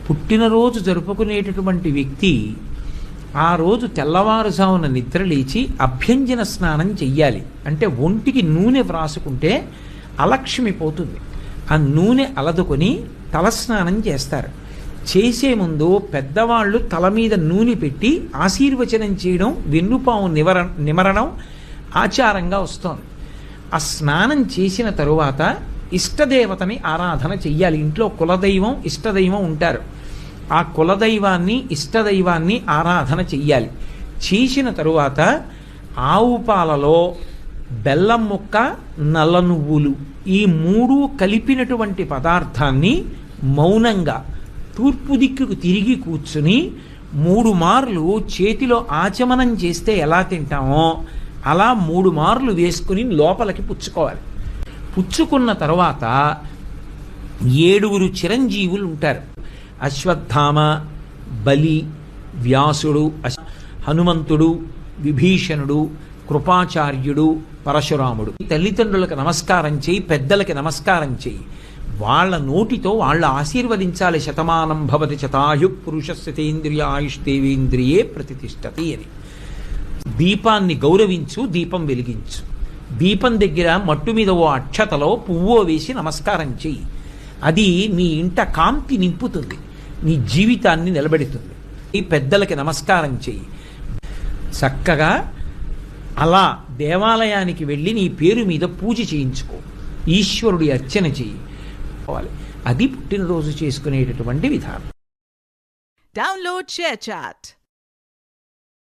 పుట్టినరోజు జరుపుకునేటటువంటి వ్యక్తి ఆ రోజు తెల్లవారుజామున నిద్ర లేచి అభ్యంజన స్నానం చెయ్యాలి. అంటే ఒంటికి నూనె వ్రాసుకుంటే అలక్ష్మి పోతుంది. ఆ నూనె అలదుకొని తలస్నానం చేస్తారు. చేసే ముందు పెద్దవాళ్ళు తల మీద నూనె పెట్టి ఆశీర్వచనం చేయడం, వెన్నుపాము నిమరణం ఆచారంగా వస్తోంది. ఆ స్నానం చేసిన తరువాత ఇష్టదేవతని ఆరాధన చెయ్యాలి. ఇంట్లో కులదైవం ఇష్టదైవం ఉంటారు. ఆ కులదైవాన్ని ఇష్టదైవాన్ని ఆరాధన చెయ్యాలి. చేసిన తరువాత ఆవు పాలలో బెల్లం ముక్క, నల్ల నువ్వులు ఈ మూడు కలిపినటువంటి పదార్థాన్ని మౌనంగా తూర్పు దిక్కుకు తిరిగి కూర్చుని 3 మార్లు చేతిలో ఆచమనం చేస్తే ఎలా తింటామో అలా 3 మార్లు వేసుకుని లోపలికి పుచ్చుకోవాలి. పుచ్చుకున్న తర్వాత 7 చిరంజీవులు ఉంటారు. అశ్వత్థామ, బలి, వ్యాసుడు, హనుమంతుడు, విభీషణుడు, కృపాచార్యుడు, పరశురాముడు. తల్లిదండ్రులకు నమస్కారం చేయి, పెద్దలకి నమస్కారం చేయి. వాళ్ళ నోటితో వాళ్ళు ఆశీర్వదించాలి. శతమానం భవతి శతాయు పురుషస్యతేంద్రియ ఆయుష్దేవేంద్రియే ప్రతిష్టతి అని. దీపాన్ని గౌరవించు, దీపం వెలిగించు. దీపం దగ్గర మట్టు మీద ఓ అక్షతలో పువ్వో వేసి నమస్కారం చెయ్యి. అది నీ ఇంట కాంతి నింపుతుంది, నీ జీవితాన్ని నిలబెడుతుంది. ఈ పెద్దలకి నమస్కారం చెయ్యి. చక్కగా అలా దేవాలయానికి వెళ్ళి నీ పేరు మీద పూజ చేయించుకో, ఈశ్వరుడి అర్చన చెయ్యి. అది పుట్టినరోజు చేసుకునేటటువంటి విధానం. Download ShareChat.